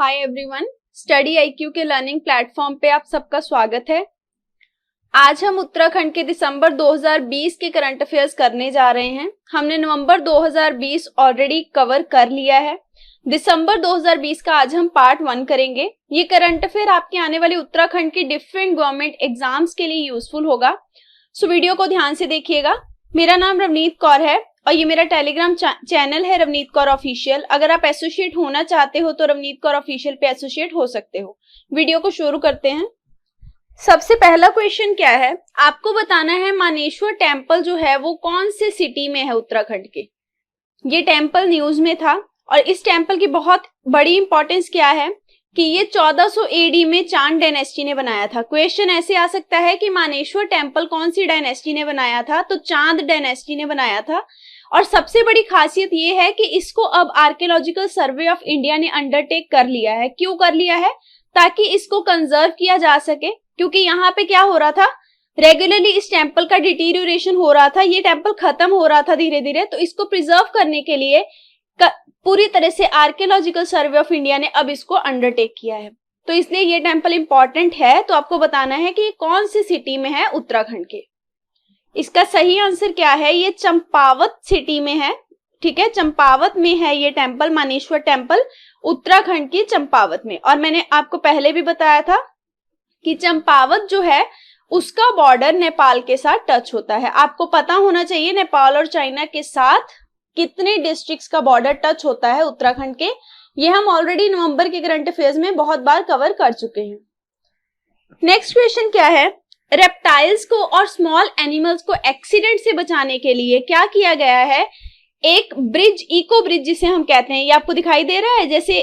Hi everyone, study IQ के learning platform पे आप सबका स्वागत है। आज हम उत्तराखंड के दिसंबर 2020 के करंट अफेयर्स करने जा रहे हैं। हमने नवंबर 2020 ऑलरेडी कवर कर लिया है। दिसंबर 2020 का आज हम पार्ट 1 करेंगे। ये करंट अफेयर आपके आने वाले उत्तराखंड के डिफरेंट गवर्नमेंट एग्जाम्स के लिए यूजफुल होगा, सो वीडियो को ध्यान से देखिएगा। मेरा नाम रवनीत कौर है और ये मेरा टेलीग्राम चैनल है रवनीत कौर ऑफिशियल। अगर आप एसोसिएट होना चाहते हो तो रवनीत कौर ऑफिशियल पे एसोसिएट हो सकते हो। वीडियो को शुरू करते हैं। सबसे पहला क्वेश्चन क्या है, आपको बताना है मानेश्वर टेम्पल जो है वो कौन से सिटी में है उत्तराखंड के। ये टेम्पल न्यूज में था और इस टेम्पल की बहुत बड़ी इंपॉर्टेंस क्या है कि ये 1400 एडी में चांद डायनेस्टी ने बनाया था। क्वेश्चन ऐसे आ सकता है कि मानेश्वर टेम्पल कौन सी डायनेस्टी ने बनाया था, तो चांद डायनेस्टी ने बनाया था। और सबसे बड़ी खासियत ये है कि इसको अब आर्कियोलॉजिकल सर्वे ऑफ इंडिया ने अंडरटेक कर लिया है। क्यों कर लिया है? ताकि इसको कंजर्व किया जा सके, क्योंकि यहाँ पे क्या हो रहा था, रेगुलरली इस टेम्पल का डिटीरियोरेशन हो रहा था, ये टेम्पल खत्म हो रहा था धीरे धीरे। तो इसको प्रिजर्व करने के लिए पूरी तरह से आर्कियोलॉजिकल सर्वे ऑफ इंडिया ने अब इसको अंडरटेक किया है, तो इसलिए ये टेम्पल इंपॉर्टेंट है। तो आपको बताना है कि ये कौन सी सिटी में है उत्तराखंड के। इसका सही आंसर क्या है, ये चंपावत सिटी में है। ठीक है, चंपावत में है ये टेम्पल, मानेश्वर टेम्पल उत्तराखंड की चंपावत में। और मैंने आपको पहले भी बताया था कि चंपावत जो है उसका बॉर्डर नेपाल के साथ टच होता है। आपको पता होना चाहिए नेपाल और चाइना के साथ कितने डिस्ट्रिक्ट्स का बॉर्डर टच होता है उत्तराखंड के। ये हम ऑलरेडी नवंबर के करंट अफेयर्स में बहुत बार कवर कर चुके हैं। नेक्स्ट क्वेश्चन क्या है, रेप्टाइल्स को और स्मॉल एनिमल्स को एक्सीडेंट से बचाने के लिए क्या किया गया है, एक ब्रिज, इको ब्रिज जिसे हम कहते हैं। ये आपको दिखाई दे रहा है, जैसे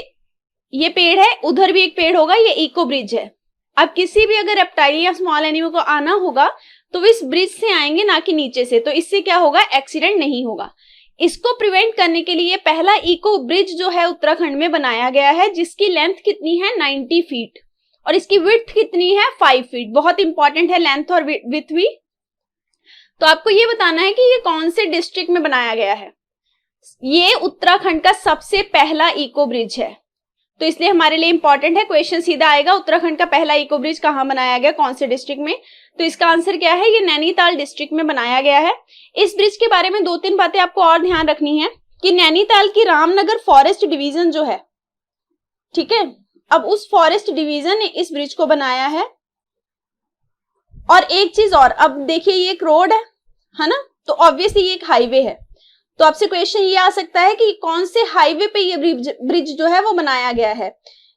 ये पेड़ है, उधर भी एक पेड़ होगा, ये इको ब्रिज है। अब किसी भी अगर रेप्टाइल या स्मॉल एनिमल को आना होगा तो इस ब्रिज से आएंगे, ना कि नीचे से। तो इससे क्या होगा, एक्सीडेंट नहीं होगा। इसको प्रिवेंट करने के लिए पहला इको ब्रिज जो है उत्तराखंड में बनाया गया है, जिसकी लेंथ कितनी है, 90 फीट, और इसकी विड्थ कितनी है, 5 फीट। बहुत इंपॉर्टेंट है लेंथ और विड्थ भी। तो आपको ये बताना है कि ये कौन से डिस्ट्रिक्ट में बनाया गया है। ये उत्तराखंड का सबसे पहला इको ब्रिज है, तो इसलिए हमारे लिए इंपॉर्टेंट है। क्वेश्चन सीधा आएगा, उत्तराखंड का पहला इको ब्रिज कहाँ बनाया गया, कौन से डिस्ट्रिक्ट में। तो इसका आंसर क्या है, ये नैनीताल डिस्ट्रिक्ट में बनाया गया है। इस ब्रिज के बारे में 2-3 बातें आपको और ध्यान रखनी है कि नैनीताल की रामनगर फॉरेस्ट डिवीजन जो है, ठीक है, अब उस फॉरेस्ट डिवीजन ने इस ब्रिज को बनाया है। और एक चीज और, अब देखिए ये एक रोड है ना, तो ऑब्वियसली ये एक हाईवे है। तो आपसे क्वेश्चन ये आ सकता है कि कौन से हाईवे पे ये ब्रिज जो है वो बनाया गया है।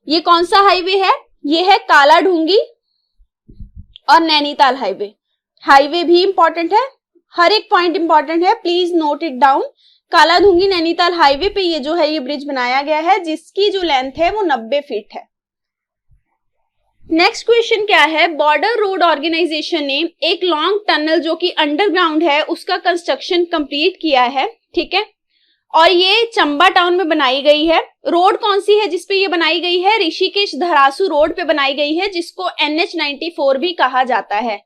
ये कौन सा हाईवे है, ये है काला ढूंगी और नैनीताल हाईवे। हाईवे भी इंपॉर्टेंट है, हर एक पॉइंट इंपॉर्टेंट है, प्लीज नोट इट डाउन। काला ढूंगी नैनीताल हाईवे पे ये जो है ये ब्रिज बनाया गया है, जिसकी जो लेंथ है वो 90 फीट है। नेक्स्ट क्वेश्चन क्या है, बॉर्डर रोड ऑर्गेनाइजेशन ने एक लॉन्ग टनल जो कि अंडरग्राउंड है उसका कंस्ट्रक्शन कंप्लीट किया है। ठीक है, और ये चंबा टाउन में बनाई गई है। रोड कौन सी है जिसपे ये बनाई गई है, ऋषिकेश धरासू रोड पे बनाई गई है, जिसको NH94 भी कहा जाता है।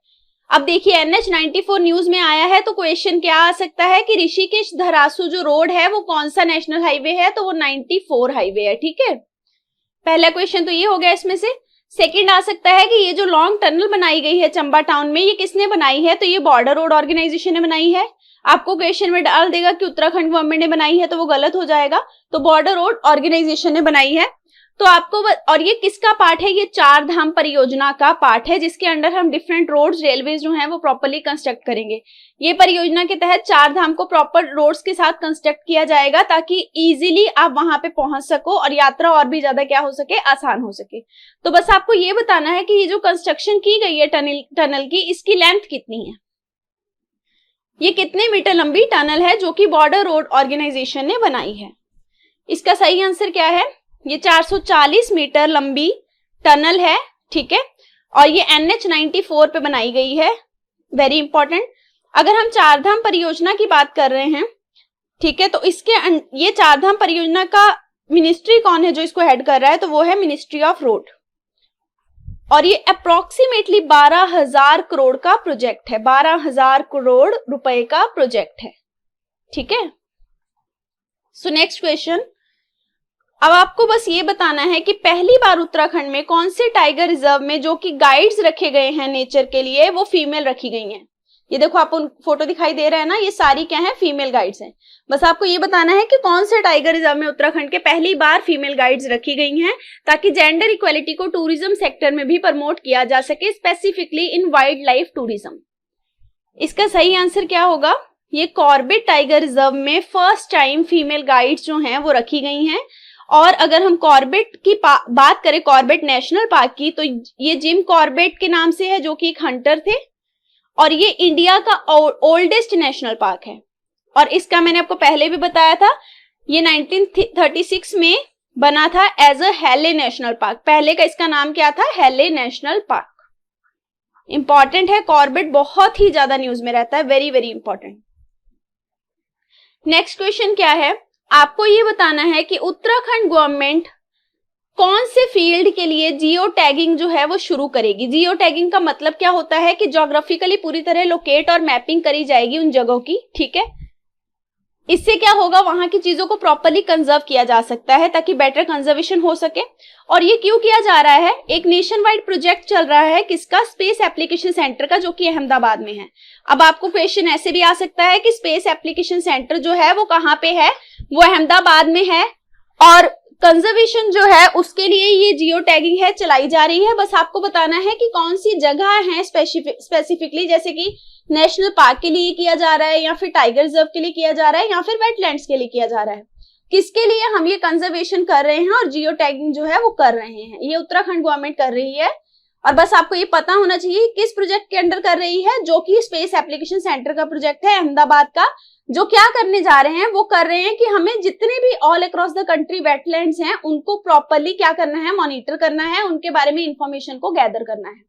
अब देखिए NH94 न्यूज में आया है, तो क्वेश्चन क्या आ सकता है कि ऋषिकेश धरासू जो रोड है वो कौन सा नेशनल हाईवे है, तो वो 94 हाईवे है। ठीक है, पहला क्वेश्चन तो ये हो गया इसमें से। सेकंड आ सकता है कि ये जो लॉन्ग टनल बनाई गई है चंबा टाउन में, ये किसने बनाई है, तो ये बॉर्डर रोड ऑर्गेनाइजेशन ने बनाई है। आपको क्वेश्चन में डाल देगा कि उत्तराखंड गवर्नमेंट ने बनाई है, तो वो गलत हो जाएगा, तो बॉर्डर रोड ऑर्गेनाइजेशन ने बनाई है। तो आपको और ये किसका पार्ट है, ये 4 धाम परियोजना का पार्ट है, जिसके अंडर हम डिफरेंट रोड्स, रेलवे जो है वो प्रॉपर्ली कंस्ट्रक्ट करेंगे। ये परियोजना के तहत 4 धाम को प्रॉपर रोड्स के साथ कंस्ट्रक्ट किया जाएगा, ताकि इजीली आप वहां पे पहुंच सको और यात्रा और भी ज्यादा क्या हो सके, आसान हो सके। तो बस आपको ये बताना है कि ये जो कंस्ट्रक्शन की गई है टनल की, इसकी लेंथ कितनी है, ये कितने मीटर लंबी टनल है जो कि बॉर्डर रोड ऑर्गेनाइजेशन ने बनाई है। इसका सही आंसर क्या है, ये 440 मीटर लंबी टनल है। ठीक है, और ये NH94 पे बनाई गई है। Very important. अगर हम 4 धाम परियोजना की बात कर रहे हैं, ठीक है, तो इसके ये 4 धाम परियोजना का मिनिस्ट्री कौन है जो इसको हेड कर रहा है, तो वो है मिनिस्ट्री ऑफ रोड। और ये अप्रोक्सीमेटली 12,000 करोड़ का प्रोजेक्ट है, 12,000 करोड़ रुपए का प्रोजेक्ट है। ठीक है, सो नेक्स्ट क्वेश्चन, अब आपको बस ये बताना है कि पहली बार उत्तराखंड में कौन से टाइगर रिजर्व में जो कि गाइड्स रखे गए हैं नेचर के लिए, वो फीमेल रखी गई हैं। ये देखो आपको फोटो दिखाई दे रहा है ना, ये सारी क्या है, फीमेल गाइड्स हैं। बस आपको ये बताना है कि कौन से टाइगर रिजर्व में उत्तराखंड के पहली बार फीमेल गाइड्स रखी गई हैं, ताकि जेंडर इक्वालिटी को टूरिज्म सेक्टर में भी प्रमोट किया जा सके, specifically in wild life tourism. इसका सही आंसर क्या होगा, ये कॉर्बेट टाइगर रिजर्व में फर्स्ट टाइम फीमेल गाइड्स जो हैं वो रखी गई हैं। और अगर हम कॉर्बेट की बात करें, कॉर्बेट नेशनल पार्क की, तो ये जिम कॉर्बेट के नाम से है, जो कि एक हंटर थे, और ये इंडिया का ओल्डेस्ट नेशनल पार्क है। और इसका मैंने आपको पहले भी बताया था, ये 1936 में बना था एज अ हेले नेशनल पार्क। पहले का इसका नाम क्या था, हेले नेशनल पार्क। इंपॉर्टेंट है, कॉर्बेट बहुत ही ज्यादा न्यूज में रहता है, very very important. Next question क्या है, आपको ये बताना है कि उत्तराखंड गवर्नमेंट कौन से फील्ड के लिए जियो टैगिंग जो है वो शुरू करेगी। जियो टैगिंग का मतलब क्या होता है कि ज्योग्राफिकली पूरी तरह लोकेट और मैपिंग करी जाएगी उन जगहों की, ठीक है। इससे क्या होगा, वहां की चीजों को प्रॉपर्ली कंजर्व किया जा सकता है ताकि बेटर कंजर्वेशन हो सके। और ये क्यों किया जा रहा है, एक नेशन वाइड प्रोजेक्ट चल रहा है किसका, स्पेस एप्लीकेशन सेंटर का, जो कि अहमदाबाद में है। अब आपको क्वेश्चन ऐसे भी आ सकता है कि स्पेस एप्लीकेशन सेंटर जो है वो कहाँ पे है, वो अहमदाबाद में है, और कंजर्वेशन जो है उसके लिए ये जियो टैगिंग है चलाई जा रही है। बस आपको बताना है कि कौन सी जगह है स्पेसिफिकली, जैसे कि नेशनल पार्क के लिए किया जा रहा है, या फिर टाइगर रिजर्व के लिए किया जा रहा है, या फिर वेटलैंड्स के लिए किया जा रहा है, किसके लिए हम ये कंजर्वेशन कर रहे हैं और जियो टैगिंग जो है वो कर रहे हैं, ये उत्तराखंड गवर्नमेंट कर रही है। और बस आपको ये पता होना चाहिए किस प्रोजेक्ट के अंडर कर रही है, जो कि स्पेस एप्लीकेशन सेंटर का प्रोजेक्ट है अहमदाबाद का। जो क्या करने जा रहे हैं, वो कर रहे हैं कि हमें जितने भी all across the country wetlands हैं उनको प्रॉपर्ली क्या करना है, मॉनिटर करना है, उनके बारे में इंफॉर्मेशन को गैदर करना है।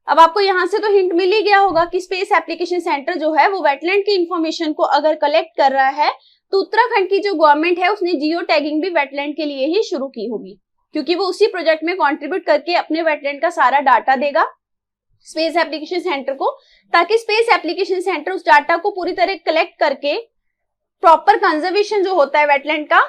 अब आपको यहां से तो हिंट मिल ही गया होगा कि स्पेस एप्लीकेशन सेंटर जो है वो वेटलैंड की इंफॉर्मेशन को अगर कलेक्ट कर रहा है, तो उत्तराखंड की जो गवर्नमेंट है उसने जियो टैगिंग भी वेटलैंड के लिए ही शुरू की होगी, क्योंकि वो उसी प्रोजेक्ट में कंट्रीब्यूट करके अपने वेटलैंड का सारा डाटा देगा स्पेस एप्लीकेशन सेंटर को, ताकि स्पेस एप्लीकेशन सेंटर उस डाटा को पूरी तरह कलेक्ट करके प्रॉपर कंजर्वेशन जो होता है वेटलैंड का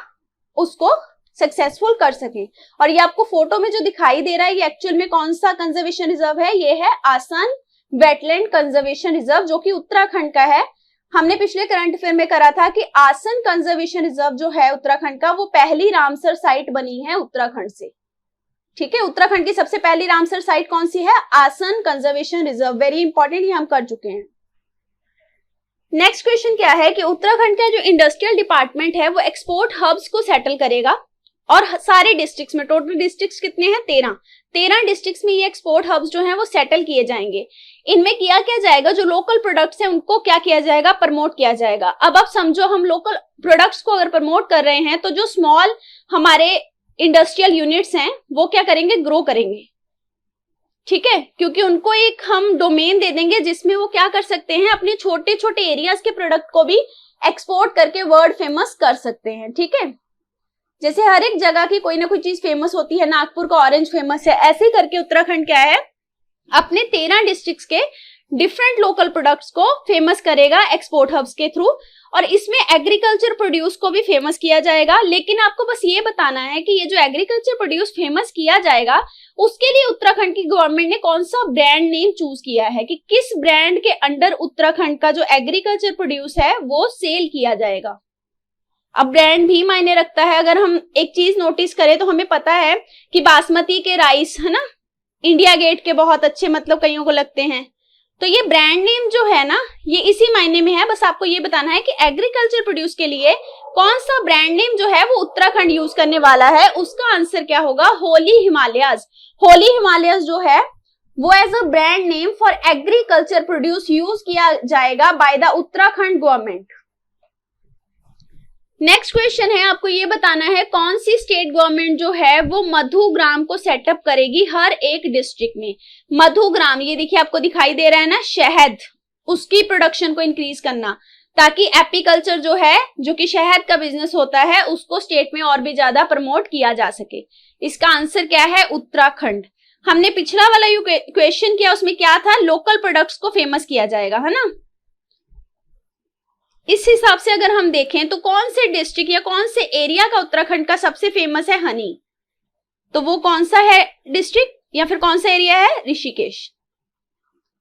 उसको सक्सेसफुल कर सके। और ये आपको फोटो में जो दिखाई दे रहा है, ये एक्चुअल में कौन सा कंजर्वेशन रिजर्व है, ये है आसन वेटलैंड कंजर्वेशन रिजर्व, जो कि उत्तराखंड का है। हमने पिछले करंट अफेयर में करा था कि आसन कंजर्वेशन रिजर्व जो है उत्तराखंड का, वो पहली रामसर साइट बनी है उत्तराखंड से, ठीक है। उत्तराखंड की सबसे पहली रामसर साइट कौन सी है, आसन कंजर्वेशन रिजर्व, वेरी इंपॉर्टेंट, ये हम कर चुके हैं। नेक्स्ट क्वेश्चन क्या है कि उत्तराखंड का जो इंडस्ट्रियल डिपार्टमेंट है वो एक्सपोर्ट हब्स को सेटल करेगा, और सारे डिस्ट्रिक्ट्स में, टोटल डिस्ट्रिक्ट्स कितने हैं, 13 डिस्ट्रिक्ट्स में ये एक्सपोर्ट हब्स जो हैं वो सेटल किए जाएंगे। इनमें किया क्या जाएगा, जो लोकल प्रोडक्ट्स हैं उनको क्या किया जाएगा, प्रमोट किया जाएगा। अब आप समझो, हम लोकल प्रोडक्ट्स को अगर प्रमोट कर रहे हैं तो जो स्मॉल हमारे इंडस्ट्रियल यूनिट्स हैं वो क्या करेंगे, ग्रो करेंगे, ठीक है, क्योंकि उनको एक हम डोमेन दे देंगे जिसमें वो क्या कर सकते हैं, अपने छोटे छोटे एरियाज के प्रोडक्ट को भी एक्सपोर्ट करके वर्ल्ड फेमस कर सकते हैं, ठीक है। जैसे हर एक जगह की कोई ना कोई चीज फेमस होती है, नागपुर का ऑरेंज फेमस है, ऐसे ही करके उत्तराखंड क्या है, अपने 13 डिस्ट्रिक्ट्स के डिफरेंट लोकल प्रोडक्ट्स को फेमस करेगा एक्सपोर्ट हब्स के थ्रू, और इसमें एग्रीकल्चर प्रोड्यूस को भी फेमस किया जाएगा। लेकिन आपको बस ये बताना है कि ये जो एग्रीकल्चर प्रोड्यूस फेमस किया जाएगा, उसके लिए उत्तराखंड की गवर्नमेंट ने कौन सा ब्रांड नेम चूज किया है, कि किस ब्रांड के अंडर उत्तराखंड का जो एग्रीकल्चर प्रोड्यूस है वो सेल किया जाएगा। अब ब्रांड भी मायने रखता है। अगर हम एक चीज नोटिस करें तो हमें पता है कि बासमती के राइस है ना, इंडिया गेट के बहुत अच्छे मतलब कईयों को लगते हैं, तो ये ब्रांड नेम जो है ना ये इसी मायने में है। बस आपको ये बताना है कि एग्रीकल्चर प्रोड्यूस के लिए कौन सा ब्रांड नेम जो है वो उत्तराखंड यूज करने वाला है। उसका आंसर क्या होगा, होली हिमालयाज। होली हिमालयाज जो है वो as a brand name for agriculture produce used किया जाएगा by the Uttarakhand government. Next question है, आपको ये बताना है कौन सी स्टेट गवर्नमेंट जो है वो मधुग्राम को सेटअप करेगी हर एक डिस्ट्रिक्ट में। मधुग्राम, ये देखिए आपको दिखाई दे रहा है ना, शहद, उसकी प्रोडक्शन को इंक्रीज करना, ताकि एपीकल्चर जो है, जो कि शहद का बिजनेस होता है, उसको स्टेट में और भी ज्यादा प्रमोट किया जा सके। इसका आंसर क्या है, उत्तराखंड। हमने पिछला वाला जो क्वेश्चन किया उसमें क्या था, लोकल प्रोडक्ट्स को फेमस किया जाएगा, है ना। इस हिसाब से अगर हम देखें तो कौन से डिस्ट्रिक्ट या कौन से एरिया का उत्तराखंड का सबसे फेमस है हनी, तो वो कौन सा है डिस्ट्रिक्ट या फिर कौन सा एरिया है? ऋषिकेश।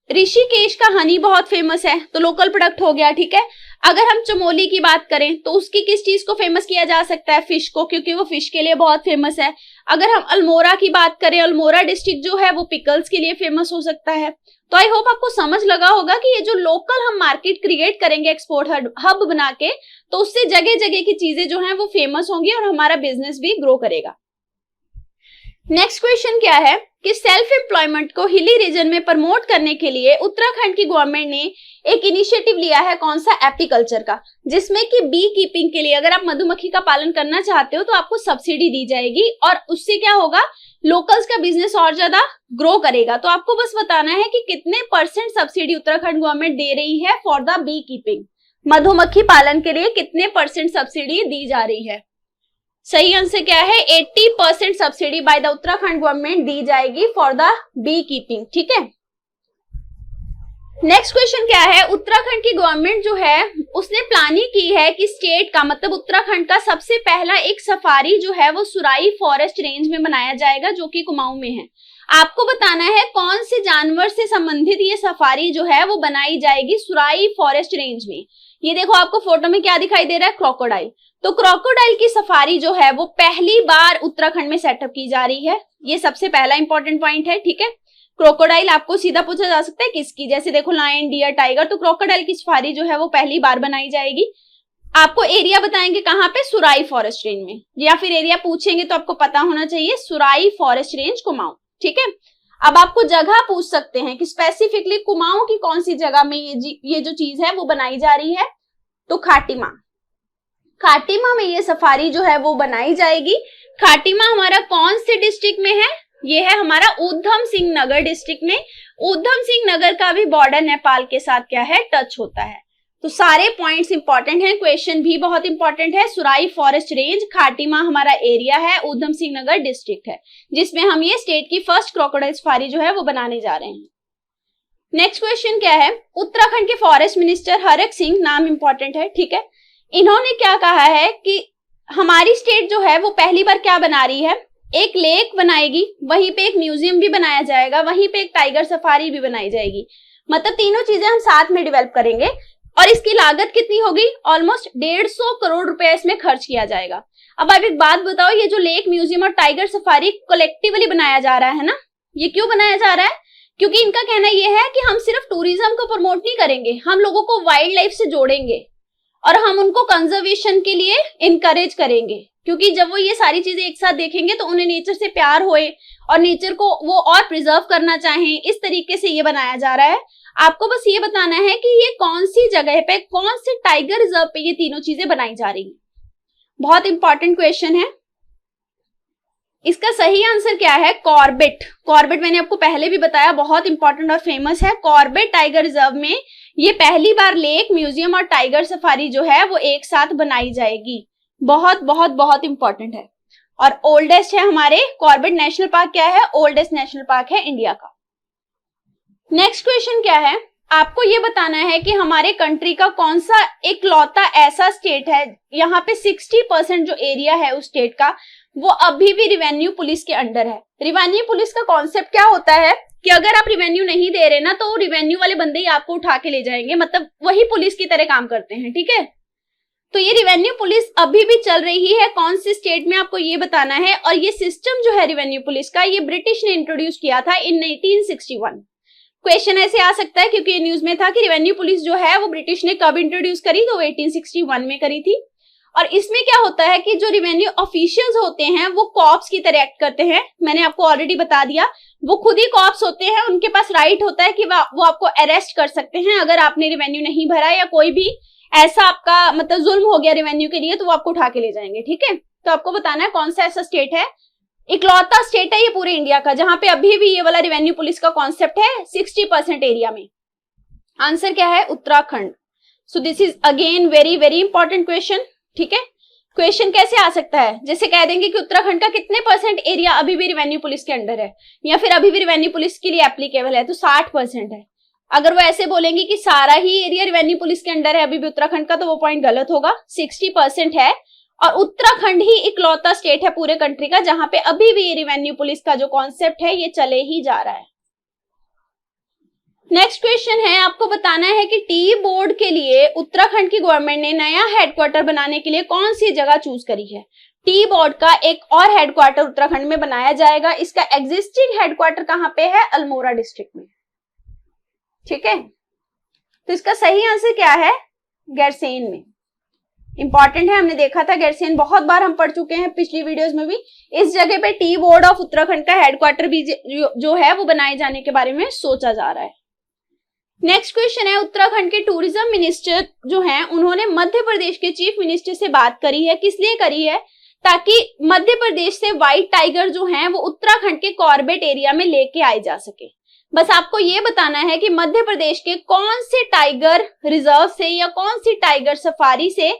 ऋषिकेश का हनी बहुत फेमस है, तो लोकल प्रोडक्ट हो गया, ठीक है। अगर हम चमोली की बात करें तो उसकी किस चीज को फेमस किया जा सकता है? फिश को, क्योंकि वो फिश के लिए बहुत फेमस है। अगर हम अल्मोड़ा की बात करें, अल्मोड़ा डिस्ट्रिक्ट जो है वो पिकल्स के लिए फेमस हो सकता है। तो आई होप आपको समझ लगा होगा कि ये जो लोकल हम मार्केट क्रिएट करेंगे एक्सपोर्ट हब बना के, तो उससे जगह जगह की चीजें जो हैं वो फेमस होंगी और हमारा बिजनेस भी ग्रो करेगा। नेक्स्ट क्वेश्चन क्या है कि सेल्फ एम्प्लॉयमेंट को हिली रीजन में प्रमोट करने के लिए उत्तराखंड की गवर्नमेंट ने एक इनिशिएटिव लिया है, कौन सा? एपीकल्चर का, जिसमें कि बी कीपिंग के लिए अगर आप मधुमक्खी का पालन करना चाहते हो तो आपको सब्सिडी दी जाएगी और उससे क्या होगा, लोकल्स का बिजनेस और ज्यादा ग्रो करेगा। तो आपको बस बताना है कि कितने % सब्सिडी उत्तराखंड गवर्नमेंट दे रही है फॉर द बी कीपिंग, मधुमक्खी पालन के लिए कितने % सब्सिडी दी जा रही है। सही आंसर क्या है? 80% subsidy by the Uttarakhand government दी जाएगी फॉर द बी कीपिंग, ठीक है। नेक्स्ट क्वेश्चन क्या है, उत्तराखंड की गवर्नमेंट जो है उसने प्लानिंग की है कि स्टेट का मतलब उत्तराखंड का सबसे पहला एक सफारी जो है वो सुराई फॉरेस्ट रेंज में बनाया जाएगा, जो कि कुमाऊं में है। आपको बताना है कौन से जानवर से संबंधित ये सफारी जो है वो बनाई जाएगी सुराई फॉरेस्ट रेंज में। ये देखो आपको फोटो में क्या दिखाई दे रहा है? क्रोकोडाइल। तो क्रोकोडाइल की सफारी जो है वो पहली बार उत्तराखंड में सेटअप की जा रही है, ये सबसे पहला इंपॉर्टेंट पॉइंट है, ठीक है। क्रोकोडाइल आपको सीधा पूछा जा सकता है किसकी, जैसे देखो लायन, डियर, टाइगर, तो क्रोकोडाइल की सफारी जो है वो पहली बार बनाई जाएगी। आपको एरिया बताएंगे कहाँ पे? सुराई फॉरेस्ट रेंज में, या फिर एरिया पूछेंगे तो आपको पता होना चाहिए सुराई फॉरेस्ट रेंज कुमाऊं, ठीक है। अब आपको जगह पूछ सकते हैं कि स्पेसिफिकली कुमाऊं की कौन सी जगह में ये जो चीज है वो बनाई जा रही है, तो खाटीमा। खाटीमा में ये सफारी जो है वो बनाई जाएगी। खाटीमा हमारा कौन से डिस्ट्रिक्ट में है? ये है हमारा ऊधम सिंह नगर डिस्ट्रिक्ट में। ऊधम सिंह नगर का भी बॉर्डर नेपाल के साथ क्या है? टच होता है। तो सारे पॉइंट्स इंपॉर्टेंट हैं, क्वेश्चन भी बहुत इंपॉर्टेंट है। सुराई फॉरेस्ट रेंज, खाटीमा हमारा एरिया है, ऊधम सिंह नगर डिस्ट्रिक्ट है, जिसमें हम ये स्टेट की फर्स्ट क्रोकोडाइल सफारी जो है वो बनाने जा रहे हैं। नेक्स्ट क्वेश्चन क्या है, उत्तराखंड के फॉरेस्ट मिनिस्टर हरक सिंह, नाम इंपॉर्टेंट है, ठीक है। इन्होंने क्या कहा है कि हमारी स्टेट जो है वो पहली बार क्या बना रही है, एक लेक बनाएगी, वहीं पे एक म्यूजियम भी बनाया जाएगा, वहीं पे एक टाइगर सफारी भी बनाई जाएगी। मतलब तीनों चीजें हम साथ में डेवलप करेंगे। और इसकी लागत कितनी होगी? ऑलमोस्ट 150 करोड़ रुपए इसमें खर्च किया जाएगा। अब आप एक बात बताओ, ये जो लेक, म्यूजियम और टाइगर सफारी कलेक्टिवली बनाया जा रहा है ना, ये क्यों बनाया जा रहा है? क्योंकि इनका कहना यह है कि हम सिर्फ टूरिज्म को प्रमोट नहीं करेंगे, हम लोगों को वाइल्ड लाइफ से जोड़ेंगे और हम उनको कंजर्वेशन के लिए इनकरेज करेंगे। क्योंकि जब वो ये सारी चीजें एक साथ देखेंगे तो उन्हें नेचर से प्यार होए और नेचर को वो और प्रिजर्व करना चाहें, इस तरीके से ये बनाया जा रहा है। आपको बस ये बताना है कि ये कौन सी जगह पे, कौन से टाइगर रिजर्व पे ये तीनों चीजें बनाई जा रही हैं। बहुत इंपॉर्टेंट क्वेश्चन है। इसका सही आंसर क्या है? कॉर्बेट। कॉर्बेट मैंने आपको पहले भी बताया, बहुत इंपॉर्टेंट और फेमस है। कॉर्बेट टाइगर रिजर्व में ये पहली बार लेक, म्यूजियम और टाइगर सफारी जो है वो एक साथ बनाई जाएगी। बहुत बहुत बहुत इंपॉर्टेंट है। और ओल्डेस्ट है हमारे कॉर्बेट नेशनल पार्क, क्या है? ओल्डेस्ट नेशनल पार्क है इंडिया का। नेक्स्ट क्वेश्चन क्या है, आपको ये बताना है कि हमारे कंट्री का कौन सा इकलौता ऐसा स्टेट है यहाँ पे 60% जो एरिया है उस स्टेट का वो अभी भी रिवेन्यू पुलिस के अंडर है। रिवेन्यू पुलिस का कॉन्सेप्ट क्या होता है कि अगर आप रिवेन्यू नहीं दे रहे ना तो रिवेन्यू वाले बंदे ही आपको उठा के ले जाएंगे, मतलब वही पुलिस की तरह काम करते हैं, ठीक है। तो ये रिवेन्यू पुलिस अभी भी चल रही है कौन से स्टेट में, आपको ये बताना है। और ये सिस्टम जो है रिवेन्यू पुलिस का, ये ब्रिटिश ने इंट्रोड्यूस किया था इन 1861। क्वेश्चन ऐसे आ सकता है क्योंकि ये न्यूज में था कि रिवेन्यू पुलिस जो है वो ब्रिटिश ने कब इंट्रोड्यूस करी, तो 1861 में करी थी। और इसमें क्या होता है कि जो रिवेन्यू ऑफिशियल्स होते हैं वो कॉप्स की तरह एक्ट करते हैं। मैंने आपको ऑलरेडी बता दिया, वो खुद ही कॉप्स होते हैं, उनके पास राइट होता है कि वो आपको अरेस्ट कर सकते हैं अगर आपने रिवेन्यू नहीं भरा या कोई भी ऐसा आपका मतलब जुल्म हो गया रिवेन्यू के लिए, तो वो आपको उठा के ले जाएंगे, ठीक है। तो आपको बताना है कौन सा ऐसा स्टेट है, इकलौता स्टेट है ये पूरे इंडिया का जहां पे अभी भी ये वाला रिवेन्यू पुलिस का कॉन्सेप्ट है 60% एरिया में। आंसर क्या है? Uttarakhand. So this is again very very important question, ठीक है। क्वेश्चन कैसे आ सकता है, जैसे कह देंगे कि उत्तराखंड का कितने % एरिया अभी भी रिवेन्यू पुलिस के अंडर है या फिर अभी भी रिवेन्यू पुलिस के लिए एप्लीकेबल है, तो 60% है। अगर वो ऐसे बोलेंगे कि सारा ही एरिया रेवेन्यू पुलिस के अंडर है अभी भी उत्तराखंड का, तो वो पॉइंट गलत होगा। 60% है और उत्तराखंड ही इकलौता स्टेट है पूरे कंट्री का जहां पे अभी भी रेवेन्यू पुलिस का जो कॉन्सेप्ट है ये चले ही जा रहा है। नेक्स्ट क्वेश्चन है, आपको बताना है कि टी बोर्ड के लिए उत्तराखंड की गवर्नमेंट ने नया हेडक्वार्टर बनाने के लिए कौन सी जगह चूज करी है। टी बोर्ड का एक और हेडक्वार्टर उत्तराखंड में बनाया जाएगा। इसका एग्जिस्टिंग हेडक्वार्टर कहां पे है? अल्मोड़ा डिस्ट्रिक्ट में। ठीक है, तो इसका सही आंसर क्या है? गैरसैंण में। इंपॉर्टेंट है, हमने देखा था गैरसैंण बहुत बार हम पढ़ चुके हैं पिछली वीडियोस में भी। इस जगह पे टी बोर्ड ऑफ उत्तराखंड का हेडक्वार्टर भी जो है वो बनाए जाने के बारे में सोचा जा रहा है। नेक्स्ट क्वेश्चन है, उत्तराखंड के टूरिज्म मिनिस्टर जो हैं उन्होंने मध्य प्रदेश के चीफ मिनिस्टर से बात करी है। किस लिए करी है? ताकि मध्य प्रदेश से व्हाइट टाइगर जो हैं वो उत्तराखंड के कॉर्बेट एरिया में लेके आए जा सके। बस आपको ये बताना है कि मध्य प्रदेश के कौन से टाइगर रिजर्व से या कौन सी टाइगर सफारी से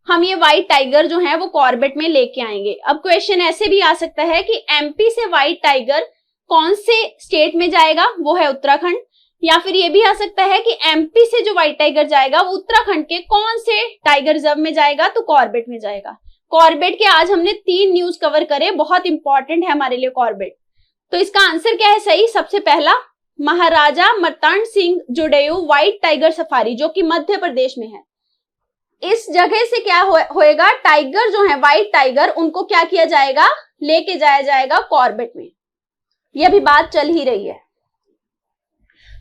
हम ये व्हाइट टाइगर जो है वो कॉर्बेट में लेके आएंगे। अब क्वेश्चन ऐसे भी आ सकता है कि एमपी से व्हाइट टाइगर कौन से स्टेट में जाएगा? वो है उत्तराखंड। या फिर ये भी आ सकता है कि एमपी से जो व्हाइट टाइगर जाएगा वो उत्तराखंड के कौन से टाइगर रिजर्व में जाएगा? तो कॉर्बेट में जाएगा। कॉर्बेट के आज हमने 3 न्यूज कवर करे, बहुत इंपॉर्टेंट है हमारे लिए कॉर्बेट। तो इसका आंसर क्या है सही? सबसे पहला महाराजा मर्तांड सिंह जोडेयू व्हाइट टाइगर सफारी जो कि मध्य प्रदेश में है। इस जगह से क्या होएगा? टाइगर जो है व्हाइट टाइगर उनको क्या किया जाएगा? लेके जाया जाएगा कॉर्बेट में। ये अभी बात चल ही रही है।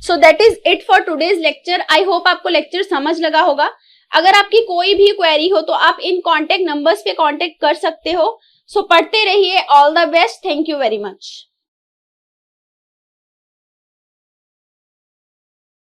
So that is it for today's lecture. I hope आपको लेक्चर समझ लगा होगा। अगर आपकी कोई भी क्वेरी हो तो आप इन कॉन्टेक्ट नंबर्स पे कॉन्टेक्ट कर सकते हो। सो पढ़ते रहिए। All the best. Thank you very much.